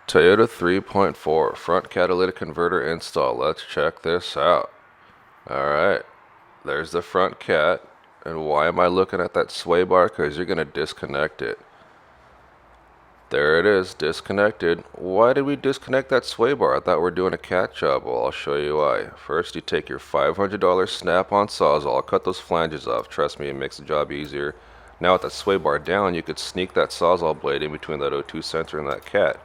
Toyota 3.4 front catalytic converter install. Let's check this out. Alright, there's the front cat. And why am I looking at that sway bar? Because you're going to disconnect it. There it is, disconnected. Why did we disconnect that sway bar? I thought we were doing a cat job. Well, I'll show you why. First, you take your $500 snap-on Sawzall. I'll cut those flanges off. Trust me, it makes the job easier. Now with that sway bar down, you could sneak that Sawzall blade in between that O2 sensor and that cat.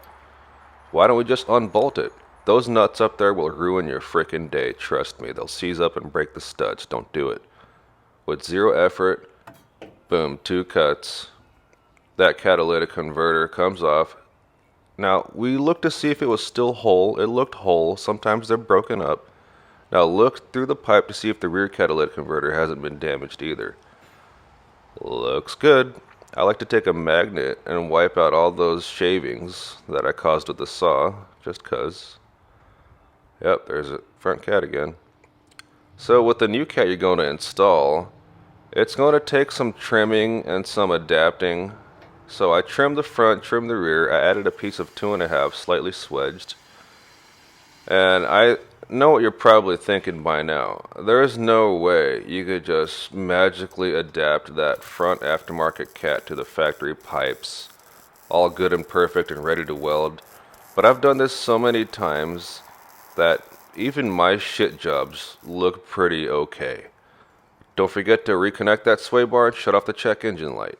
Why don't we just unbolt it? Those nuts up there will ruin your frickin' day. Trust me, they'll seize up and break the studs. Don't do it. With zero effort, boom, 2 cuts. That catalytic converter comes off. Now, we looked to see if it was still whole. It looked whole. Sometimes they're broken up. Now look through the pipe to see if the rear catalytic converter hasn't been damaged either. Looks good. I like to take a magnet and wipe out all those shavings that I caused with the saw, just 'cause. Yep, there's a front cat again. So with the new cat you're going to install, it's going to take some trimming and some adapting. So I trimmed the front, trimmed the rear. I added a piece of 2.5, slightly swedged. And I know what you're probably thinking by now. There is no way you could just magically adapt that front aftermarket cat to the factory pipes, all good and perfect and ready to weld. But I've done this so many times that even my shit jobs look pretty okay. Don't forget to reconnect that sway bar and shut off the check engine light.